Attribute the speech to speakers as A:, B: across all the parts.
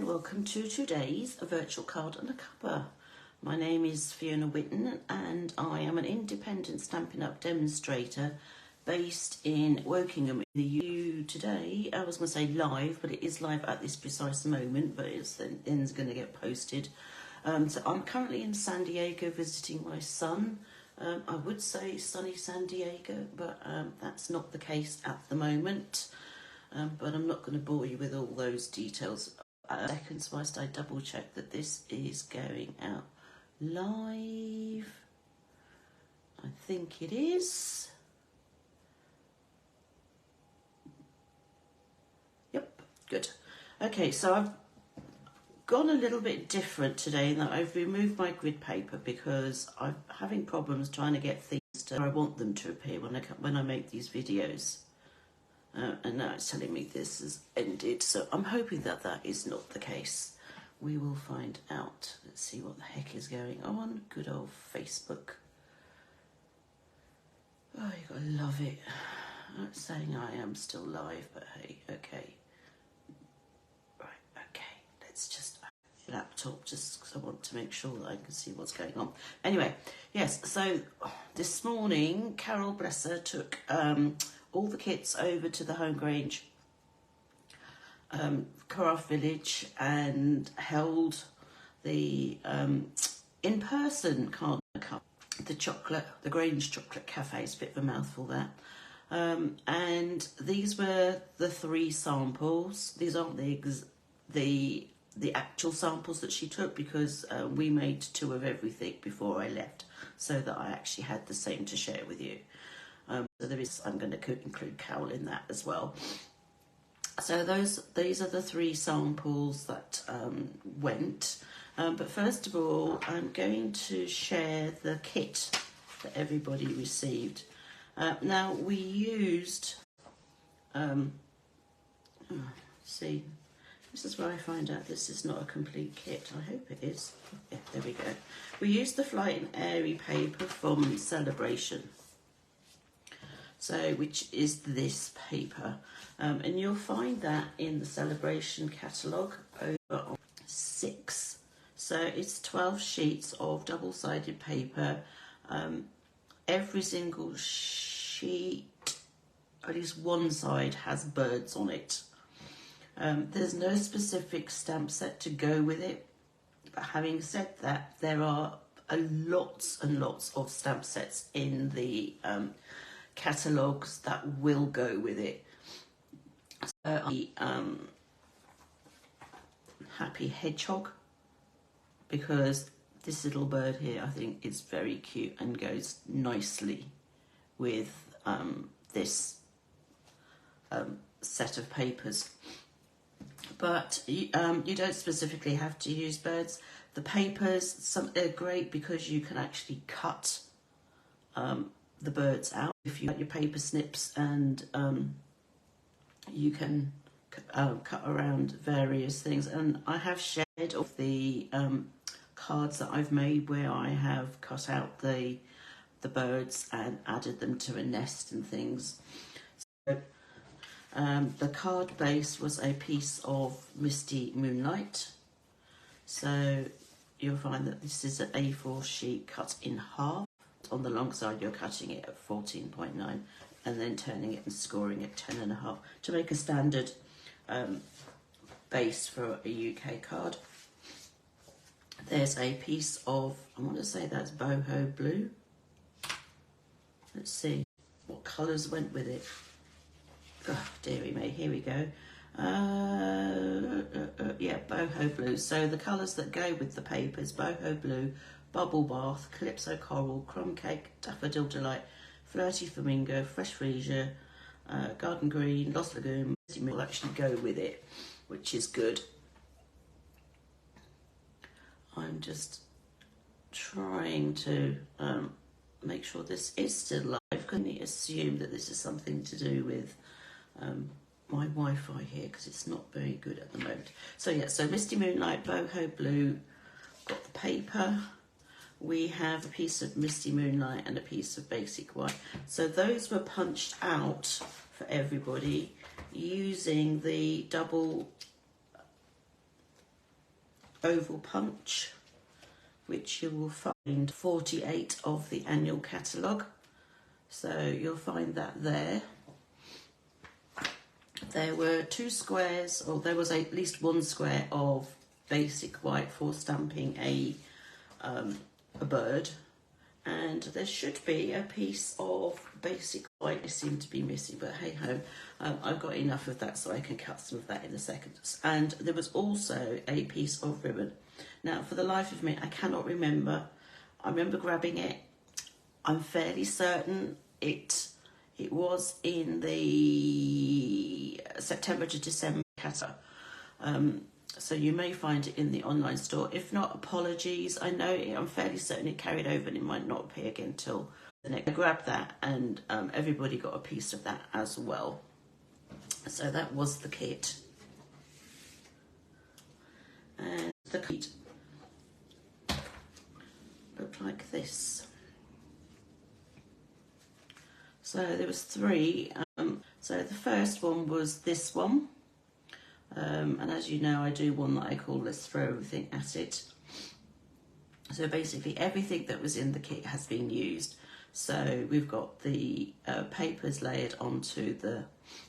A: welcome to today's virtual card and a cuppa. My name is Fiona Whitten and I am an independent Stampin' Up! Demonstrator based in Wokingham in the UK. Today, I was going to say live, but it is live at this precise moment, but it's then going to get posted. So I'm currently in San Diego visiting my son. I would say sunny San Diego, but that's not the case at the moment. But I'm not going to bore you with all those details. Seconds whilst I double check that this is going out live. I think it is. Yep, good. Okay, so I've gone a little bit different today in that I've removed my grid paper because I'm having problems trying to get things to where I want them to appear when I make these videos. And now it's telling me this has ended, so I'm hoping that that is not the case. We will find out. Let's see what the heck is going on. Good old Facebook. Oh, you gotta love it. I'm not saying I am still live, but hey, okay. Right, okay. Let's just open the laptop just because I want to make sure that I can see what's going on. Anyway, yes, so this morning, Carol, bless her, took all the kits over to the Home Grange Craft Village and held the in-person card cup, the Grange Chocolate Cafe. It's a bit of a mouthful that. And these were the 3 samples. These aren't the actual samples that she took because we made 2 of everything before I left, so that I actually had the same to share with you. So there is, I'm going to include Carol in that as well. So these are the 3 samples that went. But first of all, I'm going to share the kit that everybody received. Now we used, see, this is where I find out this is not a complete kit. I hope it is. Yeah, there we go. We used the Flight and Airy paper from Sale-A-Bration. So, which is this paper, and you'll find that in the Sale-A-Bration catalogue over on 6. So it's 12 sheets of double-sided paper. Every single sheet, at least one side, has birds on it. There's no specific stamp set to go with it, but having said that, there are lots and lots of stamp sets in the catalogues that will go with it. So Happy Hedgehog, because this little bird here I think is very cute and goes nicely with this set of papers. But you don't specifically have to use birds. The papers, they're great because you can actually cut the birds out if you got your paper snips, and you can cut around various things. And I have shared of the cards that I've made where I have cut out the birds and added them to a nest and things. So the card base was a piece of Misty Moonlight. So you'll find that this is an A4 sheet cut in half. On the long side you're cutting it at 14.9 and then turning it and scoring at 10.5 to make a standard base for a UK card. There's a piece of, I want to say that's Boho Blue. Let's see what colours went with it. Oh, dearie me, here we go. Yeah, Boho Blue. So the colours that go with the papers: Boho Blue, Bubble Bath, Calypso Coral, Crumb Cake, Daffodil Delight, Flirty Flamingo, Fresh Freesia, Garden Green, Lost Lagoon. Will actually go with it, which is good. I'm just trying to make sure this is still live. Can you assume that this is something to do with my Wi-Fi here, because it's not very good at the moment. So yeah, so Misty Moonlight, Boho Blue, got the paper. We have a piece of Misty Moonlight and a piece of Basic White. So those were punched out for everybody using the double oval punch, which you will find 48 of the annual catalogue. So you'll find that there. There were 2 squares, or there was at least 1 square of basic white for stamping a bird, and there should be a piece of basic white. I seem to be missing, but hey ho, I've got enough of that so I can cut some of that in a second. And there was also a piece of ribbon. Now, for the life of me, I cannot remember. I remember grabbing it. I'm fairly certain it was in the September to December catalog. So you may find it in the online store. If not, apologies. I know I'm fairly certain it carried over and it might not appear again till the next. I grabbed that, and everybody got a piece of that as well. So that was the kit. And the kit looked like this. So there was 3. So the first one was this one. And as you know, I do one that I call Let's Throw Everything at It. So basically everything that was in the kit has been used. So we've got the papers layered onto the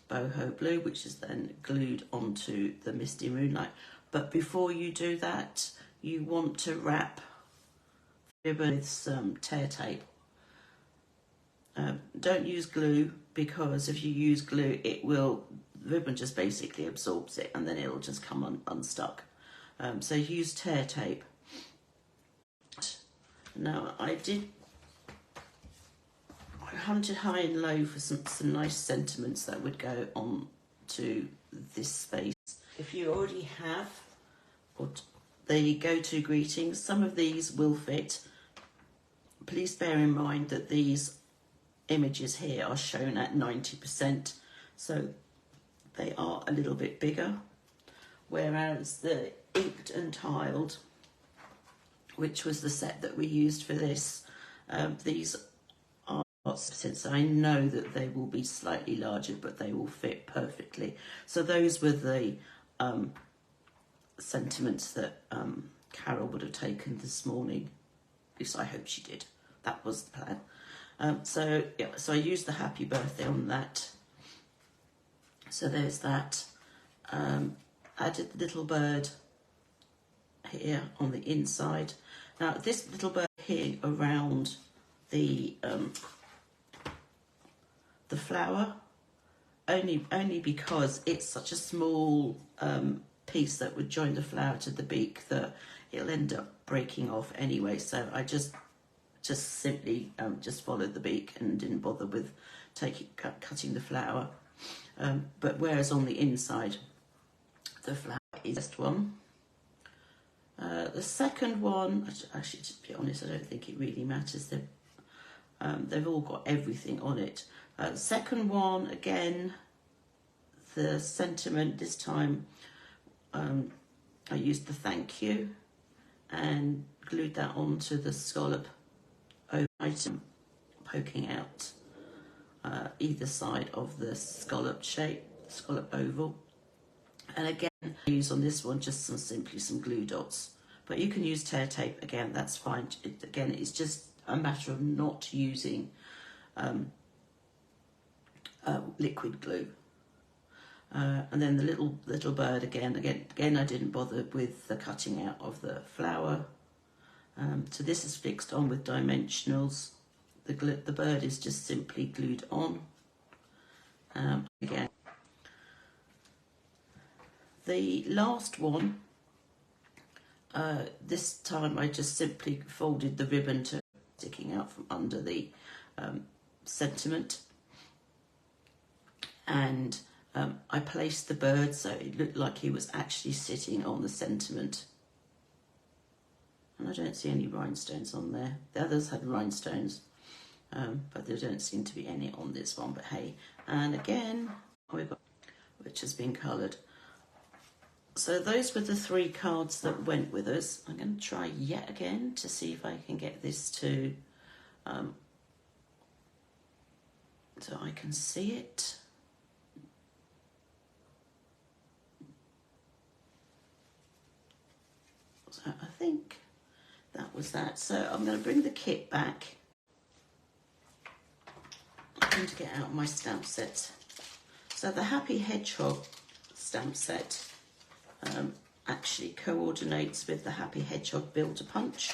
A: Boho Blue, which is then glued onto the Misty Moonlight. But before you do that, you want to wrap the ribbon with some tear tape. Don't use glue, because if you use glue, the ribbon just basically absorbs it and then it'll just come unstuck. So use tear tape. Now I hunted high and low for some nice sentiments that would go on to this space. If you already have the go-to greetings, some of these will fit. Please bear in mind that these images here are shown at 90%, so they are a little bit bigger, whereas the inked and tiled, which was the set that we used for this, these are, since I know that they will be slightly larger, but they will fit perfectly. So those were the sentiments that Carol would have taken this morning. At least I hope she did. That was the plan. So I used the happy birthday on that. So there's that. Added the little bird here on the inside. Now this little bird here around the flower, only because it's such a small piece that would join the flower to the beak that it'll end up breaking off anyway. So I just simply just followed the beak and didn't bother with cutting the flower. But whereas on the inside, the flower is the first one. The second one, actually, to be honest, I don't think it really matters. They've all got everything on it. The second one, again, the sentiment this time, I used the thank you and glued that onto the scallop item, poking out either side of the scallop shape, scallop oval. And again, I use on this one just simply some glue dots, but you can use tear tape again, that's fine. Again, it's just a matter of not using liquid glue. And then the little bird again, I didn't bother with the cutting out of the flower. So this is fixed on with dimensionals. The bird is just simply glued on. Again, the last one, this time I just simply folded the ribbon to sticking out from under the sentiment, and I placed the bird so it looked like he was actually sitting on the sentiment. And I don't see any rhinestones on there. The others had rhinestones, but there don't seem to be any on this one, but hey. And again, we've got, which has been coloured. So those were the 3 cards that went with us. I'm going to try yet again to see if I can get this to, so I can see it. think that was that. So I'm going to bring the kit back. I'm going to get out my stamp set. So the Happy Hedgehog stamp set actually coordinates with the Happy Hedgehog Build-A-Punch.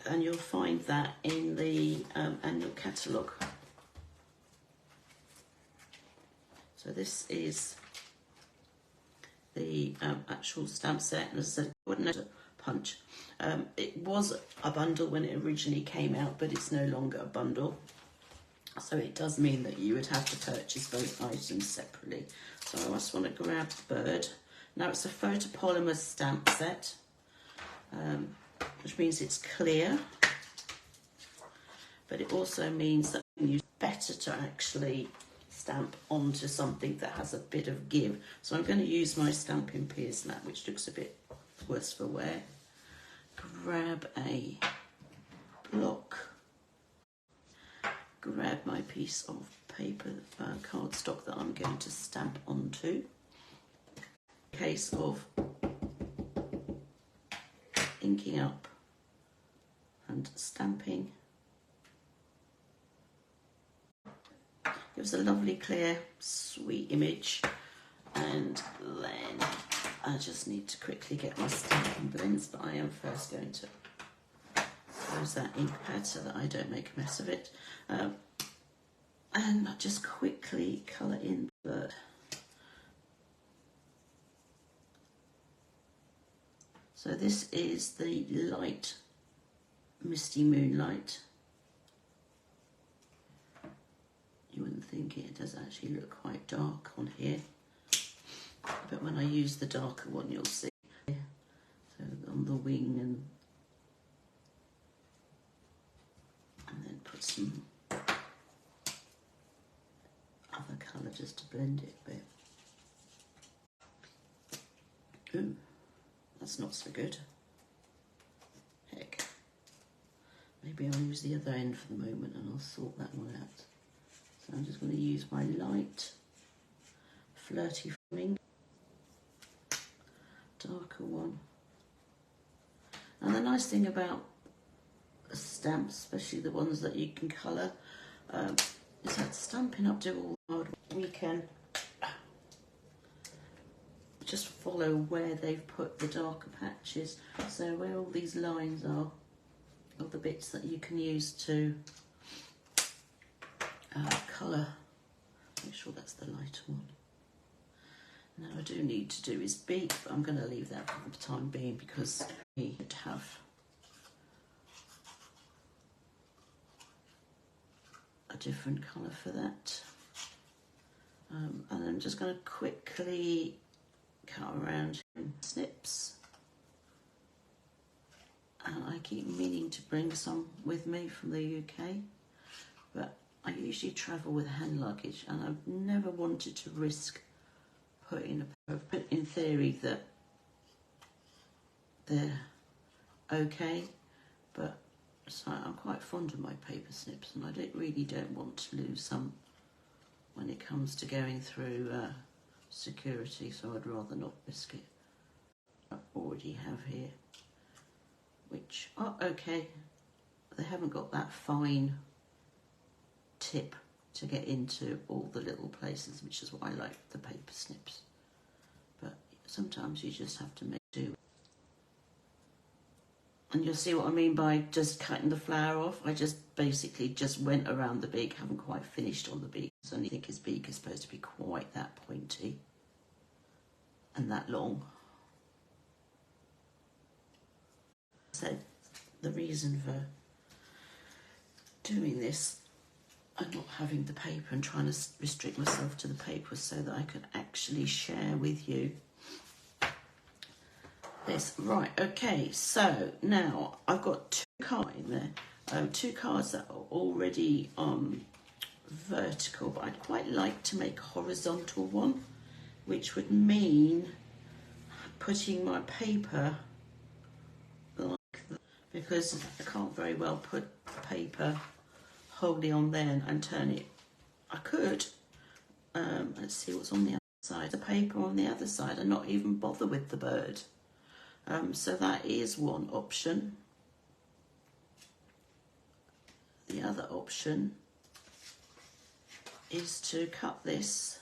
A: And you'll find that in the annual catalogue. So this is the actual stamp set, and as I said, coordinator punch. It was a bundle when it originally came out, but it's no longer a bundle. So it does mean that you would have to purchase both items separately. So I just want to grab the bird. Now it's a photopolymer stamp set, which means it's clear, but it also means that it's better to actually stamp onto something that has a bit of give. So I'm going to use my Stampin' Pierce mat, which looks a bit worse for wear. Grab a block, grab my piece of paper, cardstock that I'm going to stamp onto. In case of inking up and stamping. Gives a lovely, clear, sweet image. And then I just need to quickly get my Stampin' blends, but I am first going to close that ink pad so that I don't make a mess of it. And I'll just quickly colour in the bird. So this is the light Misty Moonlight. You wouldn't think it does actually look quite dark on here, but when I use the darker one you'll see. So on the wing, and then put some other colour just to blend it a bit. Ooh, that's not so good. Heck. Maybe I'll use the other end for the moment and I'll sort that one out. So I'm just going to use my light, flirty foaming, darker one. And the nice thing about stamps, especially the ones that you can colour, is that Stampin' Up do all the hard work. We can just follow where they've put the darker patches. So where all these lines are the bits that you can use to colour. Make sure that's the lighter one. Now I do need to do his beak, but I'm going to leave that for the time being because we have a different colour for that. And I'm just going to quickly cut around snips. And I keep meaning to bring some with me from the UK, but I usually travel with hand luggage and I've never wanted to risk putting in theory that they're okay, but so I'm quite fond of my paper snips and I really don't want to lose some when it comes to going through security, so I'd rather not risk it. I already have here, which are okay. They haven't got that fine tip to get into all the little places, which is what I like the paper snips. But sometimes you just have to make do. And you'll see what I mean by just cutting the flower off. I just basically just went around the beak, haven't quite finished on the beak. So I think his beak is supposed to be quite that pointy and that long. So the reason for doing this and not having the paper and trying to restrict myself to the paper so that I could actually share with you this. Right, okay, so now I've got two cards in there, two cards that are already vertical, but I'd quite like to make a horizontal one, which would mean putting my paper like that, because I can't very well put paper wholly on there and turn it. I could, let's see what's on the other side, the paper on the other side, and not even bother with the bird. So that is one option. The other option is to cut this.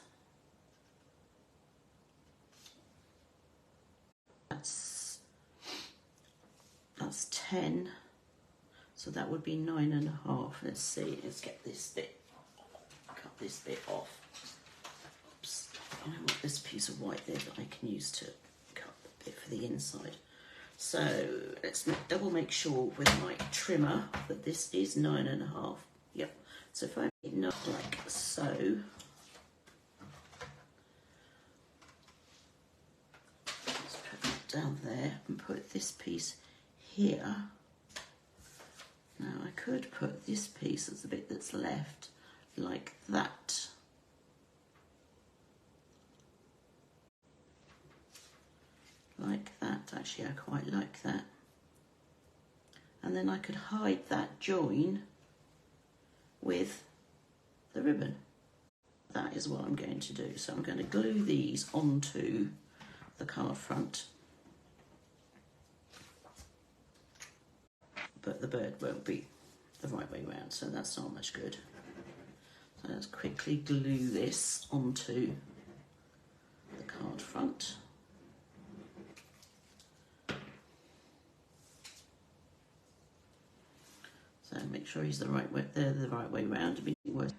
A: That's 10, so that would be 9.5. Let's see, let's get this bit, cut this bit off. Oops, I want this piece of white there that I can use to cut the bit for the inside. So let's double make sure with my trimmer that this is 9.5. Yep, so if I make it like so, let's put it down there and put this piece here. Now I could put this piece as the bit that's left like that. Like that, actually I quite like that. And then I could hide that join with the ribbon. That is what I'm going to do. So I'm going to glue these onto the card front. But the bird won't be the right way round, so that's not much good. So let's quickly glue this onto the card front. So make sure he's the right way, they're the right way round. Like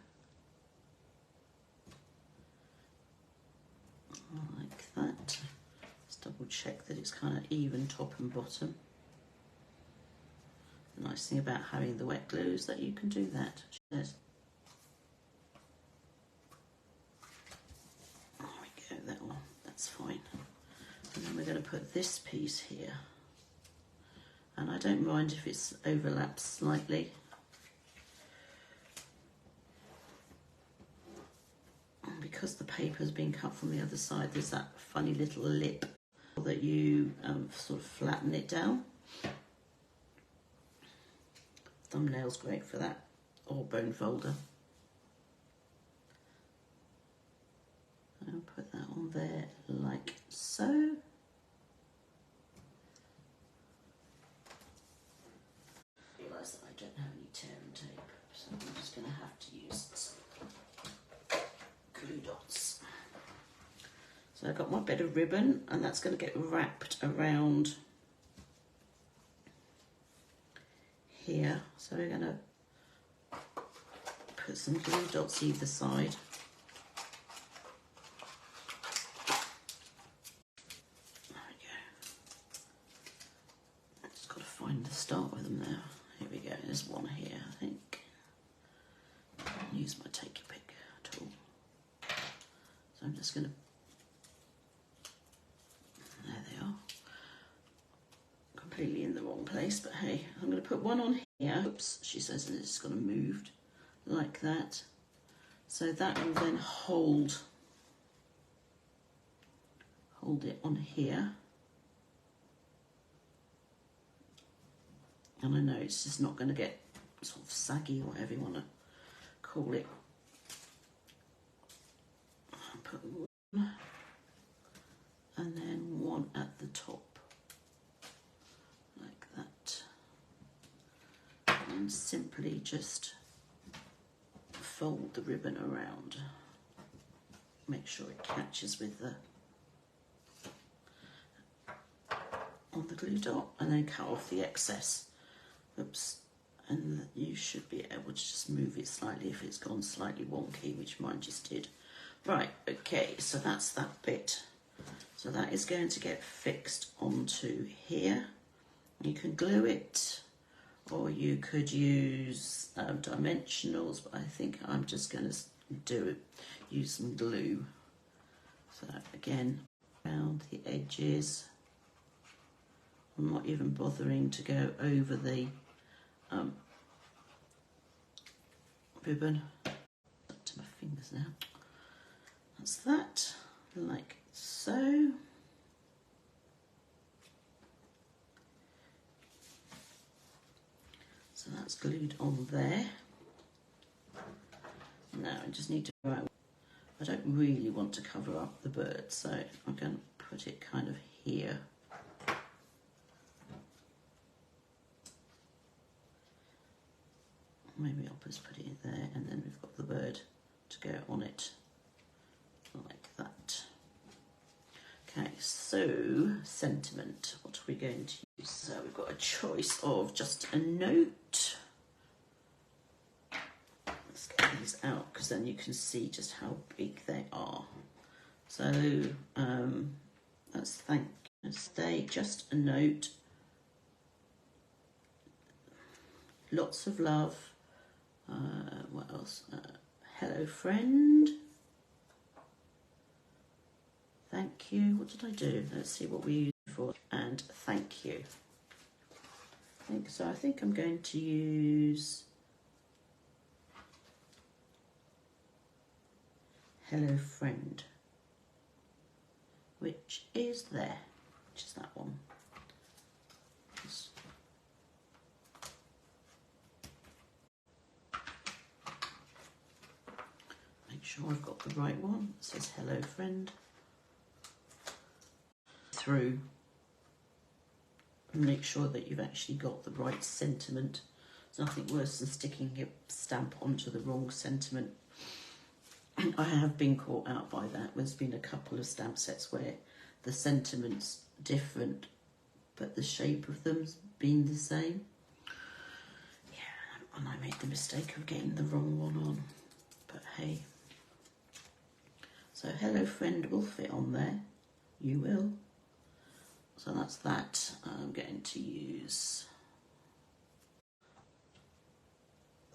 A: that. Let's double check that it's kind of even top and bottom. The nice thing about having the wet glue is that you can do that. There we go, that one, that's fine. And then we're going to put this piece here. And I don't mind if it's overlapped slightly. And because the paper's been cut from the other side, there's that funny little lip that you sort of flatten it down. Thumbnail's great for that, or bone folder. I'll put that on there like so. I realise that I don't have any tear and tape, so I'm just going to have to use some glue dots. So I've got my bit of ribbon, and that's going to get wrapped around here. So we're going to put some glue dots either side. There we go. I've just got to find the start with them now. Here we go, there's one here, I think. I'll use my take your pick tool. So I'm just going to, there they are. Completely in the wrong place, but hey, I'm going to put one on here. Oops, she says that it's going to move like that. So that will then hold it on here. And I know it's just not going to get sort of saggy, or whatever you want to call it. I'll put one, and then one at the top. And simply just fold the ribbon around. Make sure it catches with the on the glue dot, and then cut off the excess. Oops, and you should be able to just move it slightly if it's gone slightly wonky, which mine just did. Right, okay, so that's that bit. So that is going to get fixed onto here. You can glue it, or you could use dimensionals, but I think I'm just going to use some glue. So again, around the edges. I'm not even bothering to go over the ribbon. Up to my fingers now. That's that, like so. So that's glued on there. Now I just need to, I don't really want to cover up the bird, so I'm going to put it kind of here. maybe I'll just put it in there, and then we've got the bird to go on it, like that. Okay, so sentiment, what are we going to use? So we've got a choice of just a note. Let's get these out because then you can see just how big they are. So that's thank you. Stay, just a note. Lots of love. What else? Hello, friend. Thank you. What did I do? Let's see what we use for. And thank you. I think I'm going to use hello, friend, which is there, which is that one. Make sure I've got the right one. It says hello, friend. Through and make sure that you've actually got the right sentiment. There's nothing worse than sticking your stamp onto the wrong sentiment. I have been caught out by that. There's been a couple of stamp sets where the sentiment's different but the shape of them's been the same. Yeah, and I made the mistake of getting the wrong one on, but hey. So hello, friend will fit on there. You will. So that's that. I'm going to use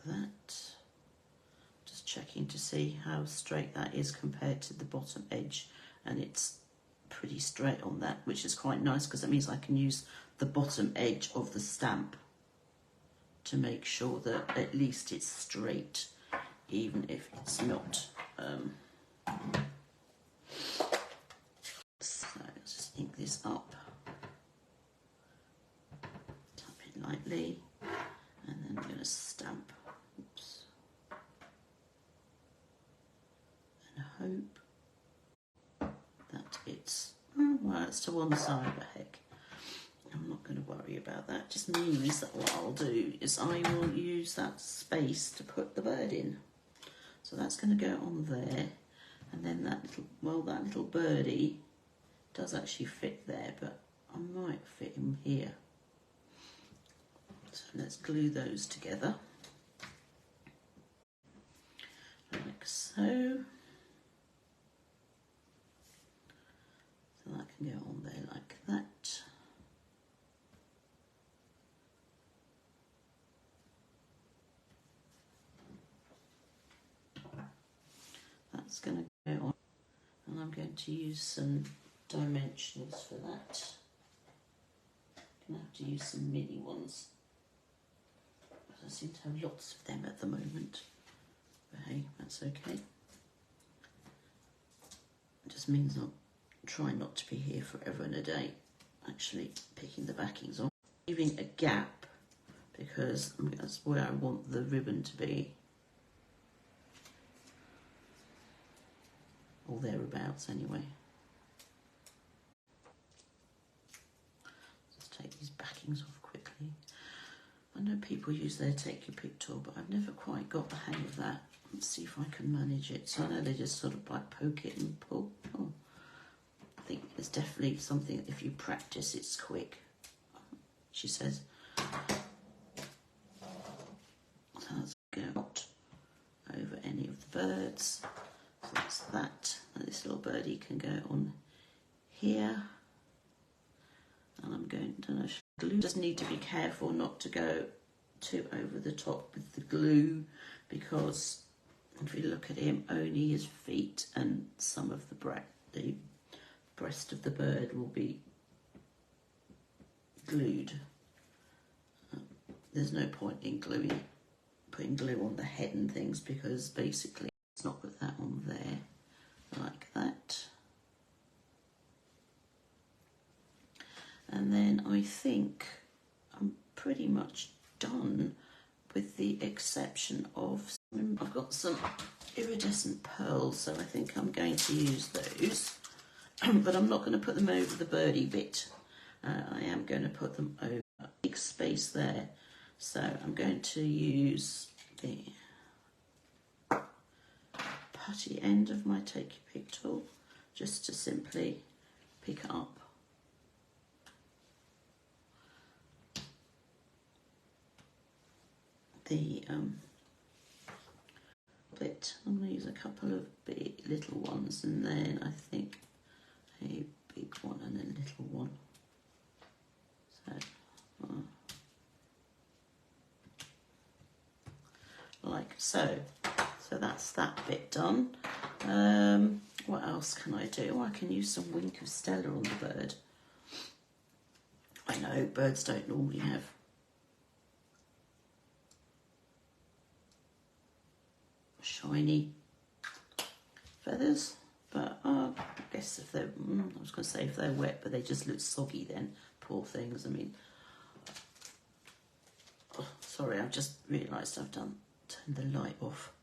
A: that. Just checking to see how straight that is compared to the bottom edge, and it's pretty straight on that, which is quite nice because that means I can use the bottom edge of the stamp to make sure that at least it's straight, even if it's not. So let's just ink this up. Lightly, and then I'm going to stamp. Oops. And hope that it's, well, it's to one side, but heck, I'm not going to worry about that. It just means that what I'll do is I will use that space to put the bird in. So that's going to go on there, and then that little birdie does actually fit there, but I might fit him here. So let's glue those together, like so. So that can go on there like that. That's going to go on, and I'm going to use some dimensionals for that. I'm going to have to use some mini ones. I seem to have lots of them at the moment, but hey, that's okay. It just means I'll try not to be here forever and a day, actually picking the backings off. Leaving a gap because that's where I want the ribbon to be, or thereabouts anyway. Just take these backings off quickly. I know people use their take your pick tool, but I've never quite got the hang of that. Let's see if I can manage it. So I know they just sort of like poke it and pull. Oh, I think it's definitely something that if you practice, it's quick, she says. So let's go out over any of the birds. So that's that. And this little birdie can go on here. And I'm going to glue. Just need to be careful not to go too over the top with the glue, because if you look at him, only his feet and some of the breast of the bird will be glued. There's no point in putting glue on the head and things, because basically let's not put that on there like that. And then I think I'm pretty much done, with the exception of I've got some iridescent pearls, so I think I'm going to use those. But I'm not going to put them over the birdie bit. I am going to put them over a big space there. So I'm going to use the putty end of my Take Your Pick tool just to simply pick up the bit. I'm going to use a couple of big little ones and then I think a big one and a little one. So, like so. So that's that bit done. What else can I do? I can use some Wink of Stella on the bird. I know birds don't normally have shiny feathers, but I guess if they're, I was going to say if they're wet, but they just look soggy then, poor things. I mean, oh, sorry, I've just realised I've turned the light off.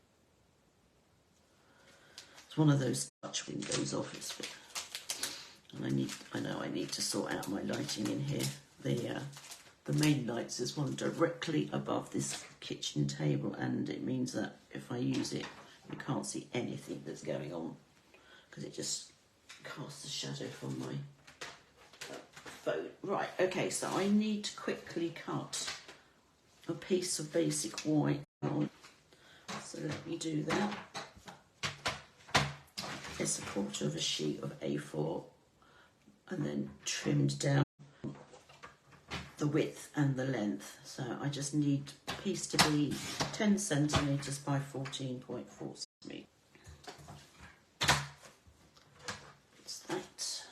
A: It's one of those touch windows off, and I know I need to sort out my lighting in here. The main lights is one directly above this kitchen table, and it means that if I use it, you can't see anything that's going on because it just casts a shadow from my phone. Right, okay, so I need to quickly cut a piece of basic white. So let me do that. It's a quarter of a sheet of A4 and then trimmed down the width and the length. So I just need a piece to be 10 centimetres by 14.4 centimetres. It's that.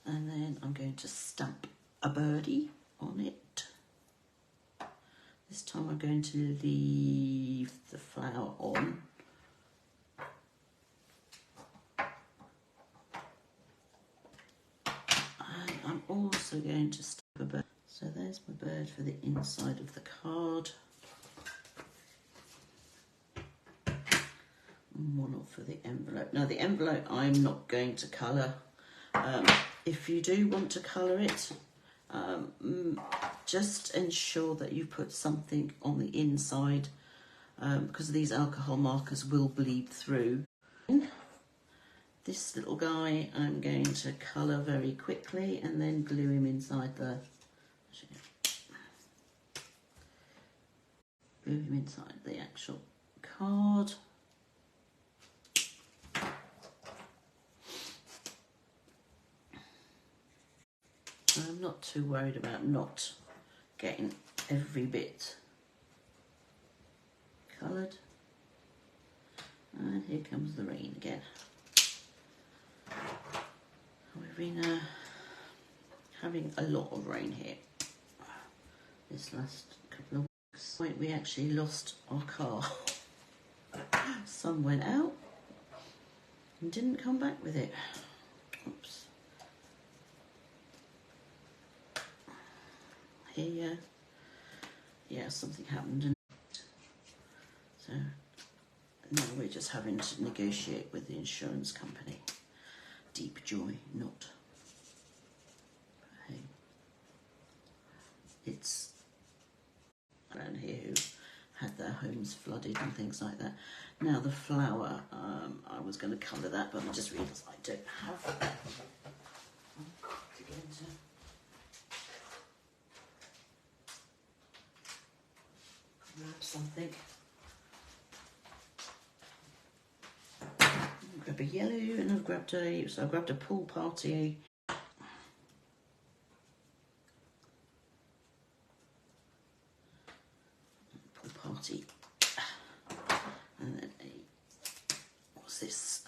A: And then I'm going to stamp a birdie on it. This time I'm going to leave the flower on. I'm also going to stamp a bird. So there's my bird for the inside of the card. And one off for the envelope. Now the envelope I'm not going to colour. If you do want to colour it, just ensure that you put something on the inside because these alcohol markers will bleed through. This little guy I'm going to colour very quickly and then glue him inside the actual card. I'm not too worried about not getting every bit coloured. And here comes the rain again. We've been having a lot of rain here this last couple of weeks. We actually lost our car. Sun went out and didn't come back with it. Oops. Here, yeah, something happened, and so now we're just having to negotiate with the insurance company. Deep joy, not. Hey, it's around here who had their homes flooded and things like that. Now the flower, I was going to colour that, but I just realised I don't have that. To get into grab something. Grab a yellow, and I've grabbed a pool party. Pool party. And then what's this?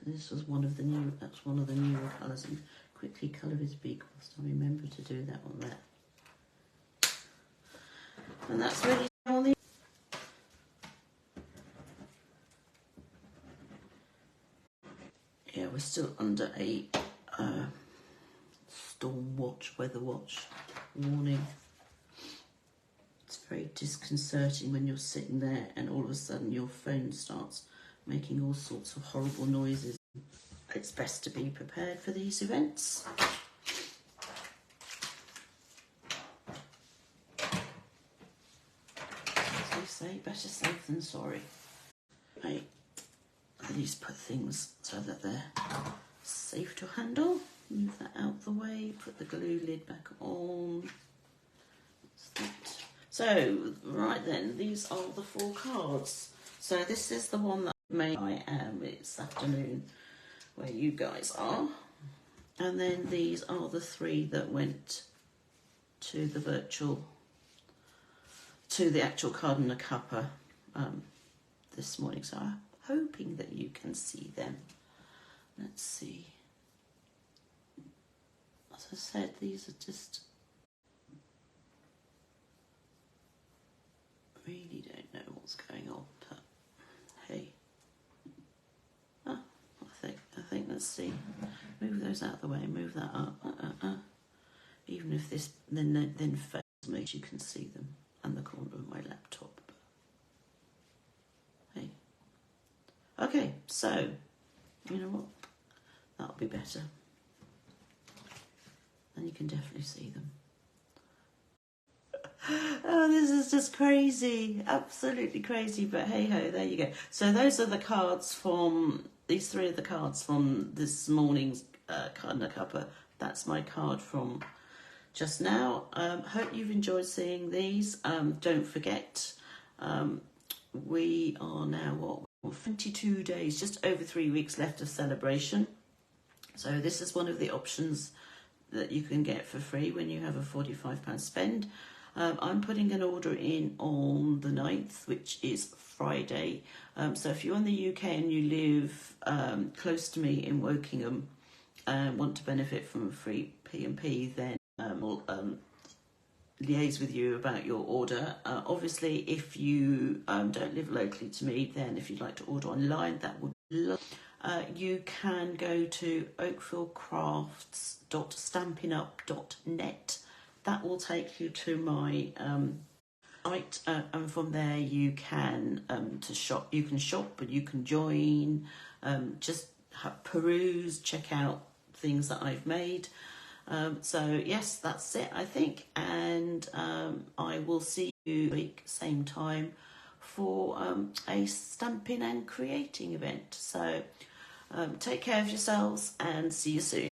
A: This was one of the new. That's one of the newer colours. And quickly colour his beak whilst I remember to do that on there. And that's ready on the. Yeah, we're still under a storm watch, weather watch warning. It's very disconcerting when you're sitting there and all of a sudden your phone starts making all sorts of horrible noises. It's best to be prepared for these events. say, better safe than sorry. I at least put things so that they're safe to handle. Move that out the way, put the glue lid back on. That's that. So, right then, these are the 4 cards. So this is the one that I am this afternoon, where you guys are. And then these are the 3 that went to the virtual, to the actual card and a cuppa this morning. So I'm hoping that you can see them. Let's see. As I said, these are just, really don't know what's going on, but hey. Oh, I think let's see. Move those out of the way, move that up. Even if this then fails me, you can see them and the corner of my laptop. Hey. Okay, so you know what? That'll be better. And you can definitely see them. Oh, this is just crazy. Absolutely crazy, but hey ho, there you go. So those are the cards from, these 3 are the cards from this morning's card and a cuppa. That's my card from just now. Hope you've enjoyed seeing these. Don't forget, we are now, 22 days, just over 3 weeks left of Sale-A-Bration. So this is one of the options that you can get for free when you have a £45 spend. I'm putting an order in on the 9th, which is Friday. So if you're in the UK and you live close to me in Wokingham and want to benefit from a free P&P, then we'll liaise with you about your order. Obviously, if you don't live locally to me, then if you'd like to order online, that would be lovely. You can go to oakvillcrafts.stampinup.net. That will take you to my site, and from there you can shop. You can shop, but you can join. Just peruse, check out things that I've made. So yes, that's it, I think, and I will see you next week, same time, for a stamping and creating event. So take care of yourselves and see you soon.